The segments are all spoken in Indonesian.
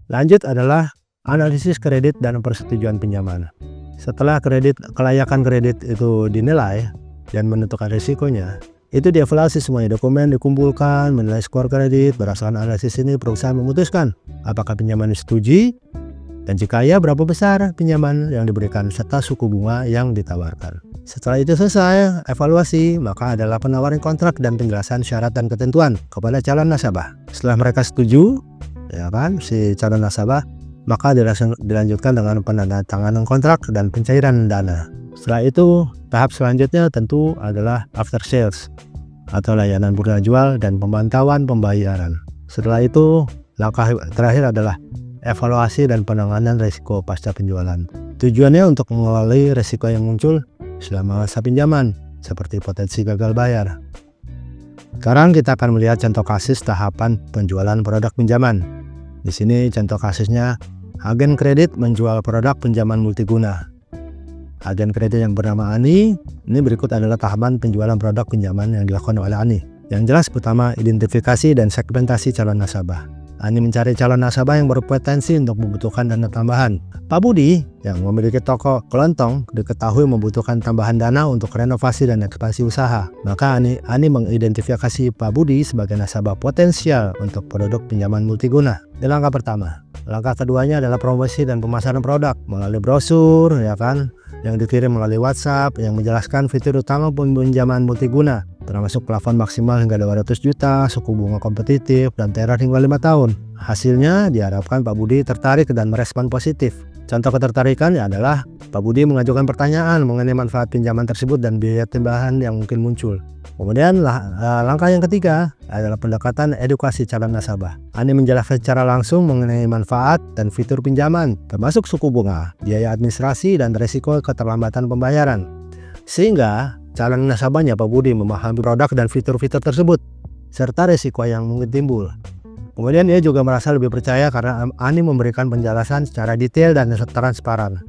Lanjut adalah analisis kredit dan persetujuan pinjaman. Setelah kelayakan kredit itu dinilai dan menentukan risikonya, itu dievaluasi semuanya, dokumen dikumpulkan, menilai skor kredit. Berdasarkan analisis ini perusahaan memutuskan apakah pinjaman disetujui, dan jika ya berapa besar pinjaman yang diberikan serta suku bunga yang ditawarkan. Setelah itu selesai evaluasi, maka adalah penawaran kontrak dan penjelasan syarat dan ketentuan kepada calon nasabah. Setelah mereka setuju, ya kan, si calon nasabah, maka dilanjutkan dengan penandatanganan kontrak dan pencairan dana. Setelah itu, tahap selanjutnya tentu adalah after sales atau layanan bursa jual dan pemantauan pembayaran. Setelah itu, langkah terakhir adalah evaluasi dan penanganan risiko pasca penjualan. Tujuannya untuk mengelola risiko yang muncul selama masa pinjaman, seperti potensi gagal bayar. Sekarang kita akan melihat contoh kasus tahapan penjualan produk pinjaman. Di sini contoh kasusnya, agen kredit menjual produk pinjaman multiguna. Agen kredit yang bernama Ani, ini berikut adalah tahapan penjualan produk pinjaman yang dilakukan oleh Ani. Yang jelas pertama, identifikasi dan segmentasi calon nasabah. Ani mencari calon nasabah yang berpotensi untuk membutuhkan dana tambahan. Pak Budi yang memiliki toko kelontong diketahui membutuhkan tambahan dana untuk renovasi dan ekspansi usaha. Maka Ani mengidentifikasi Pak Budi sebagai nasabah potensial untuk produk pinjaman multiguna. Di langkah pertama. Langkah keduanya adalah promosi dan pemasaran produk melalui brosur, ya kan, yang dikirim melalui WhatsApp yang menjelaskan fitur utama pinjaman multiguna, termasuk plafon maksimal hingga 200 juta, suku bunga kompetitif, dan tenor hingga 5 tahun. Hasilnya diharapkan Pak Budi tertarik dan merespon positif. Contoh ketertarikannya adalah Pak Budi mengajukan pertanyaan mengenai manfaat pinjaman tersebut dan biaya tambahan yang mungkin muncul. Kemudian langkah yang ketiga adalah pendekatan edukasi calon nasabah. Ani menjelaskan secara langsung mengenai manfaat dan fitur pinjaman, termasuk suku bunga, biaya administrasi, dan risiko keterlambatan pembayaran. Sehingga calon nasabahnya Pak Budi memahami produk dan fitur-fitur tersebut, serta risiko yang mungkin timbul. Kemudian ia juga merasa lebih percaya karena Ani memberikan penjelasan secara detail dan transparan.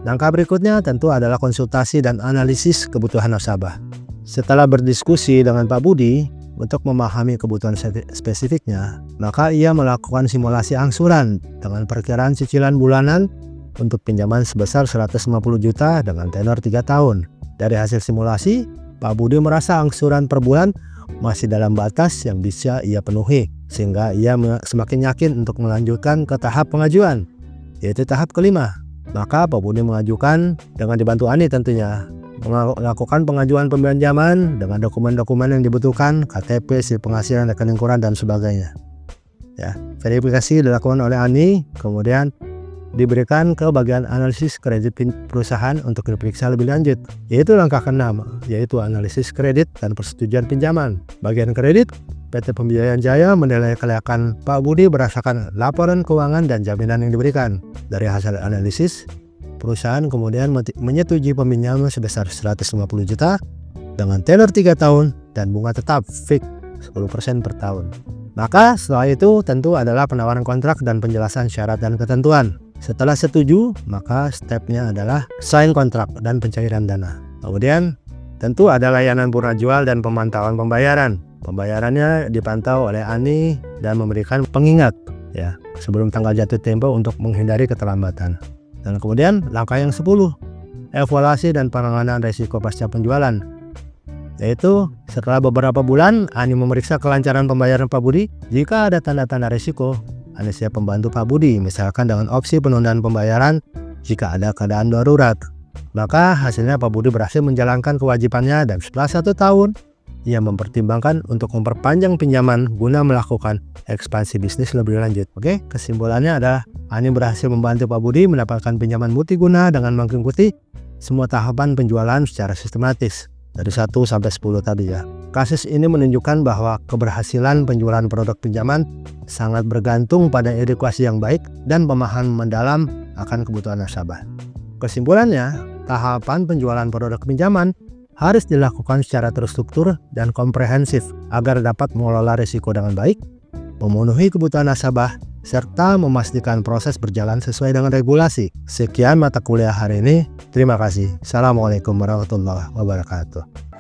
Langkah berikutnya tentu adalah konsultasi dan analisis kebutuhan nasabah. Setelah berdiskusi dengan Pak Budi untuk memahami kebutuhan spesifiknya, maka ia melakukan simulasi angsuran dengan perkiraan cicilan bulanan untuk pinjaman sebesar 150 juta dengan tenor 3 tahun. Dari hasil simulasi, Pak Budi merasa angsuran per bulan masih dalam batas yang bisa ia penuhi, sehingga ia semakin yakin untuk melanjutkan ke tahap pengajuan, yaitu tahap kelima. Maka Pak Budi mengajukan dengan dibantu Ani tentunya, melakukan pengajuan pinjaman dengan dokumen-dokumen yang dibutuhkan, KTP, sil penghasilan, rekening koran, dan sebagainya. Ya, verifikasi dilakukan oleh Ani, kemudian diberikan ke bagian analisis kredit perusahaan untuk diperiksa lebih lanjut, yaitu langkah ke-6, yaitu analisis kredit dan persetujuan pinjaman. Bagian kredit, PT Pembiayaan Jaya menilai kelayakan Pak Budi berdasarkan laporan keuangan dan jaminan yang diberikan. Dari hasil analisis, perusahaan kemudian menyetujui peminjaman sebesar 150 juta dengan tenor 3 tahun dan bunga tetap fix 10% per tahun. Maka setelah itu tentu adalah penawaran kontrak dan penjelasan syarat dan ketentuan. Setelah setuju, maka stepnya adalah sign kontrak dan pencairan dana. Kemudian tentu ada layanan bursa jual dan pemantauan pembayaran. Pembayarannya dipantau oleh Ani dan memberikan pengingat ya sebelum tanggal jatuh tempo untuk menghindari keterlambatan. Dan kemudian langkah yang 10, evaluasi dan penanganan risiko pasca penjualan. Yaitu setelah beberapa bulan Ani memeriksa kelancaran pembayaran Pak Budi. Jika ada tanda-tanda risiko, Ani siap membantu Pak Budi, misalkan dengan opsi penundaan pembayaran jika ada keadaan darurat. Maka hasilnya Pak Budi berhasil menjalankan kewajibannya dan setelah 1 tahun ia mempertimbangkan untuk memperpanjang pinjaman guna melakukan ekspansi bisnis lebih lanjut. Oke, kesimpulannya adalah Ani berhasil membantu Pak Budi mendapatkan pinjaman multiguna dengan mengikuti semua tahapan penjualan secara sistematis dari 1 sampai 10 tadi ya. Kasus ini menunjukkan bahwa keberhasilan penjualan produk pinjaman sangat bergantung pada edukasi yang baik dan pemahaman mendalam akan kebutuhan nasabah. Kesimpulannya, tahapan penjualan produk pinjaman harus dilakukan secara terstruktur dan komprehensif agar dapat mengelola risiko dengan baik, memenuhi kebutuhan nasabah, serta memastikan proses berjalan sesuai dengan regulasi. Sekian mata kuliah hari ini. Terima kasih. Assalamualaikum warahmatullahi wabarakatuh.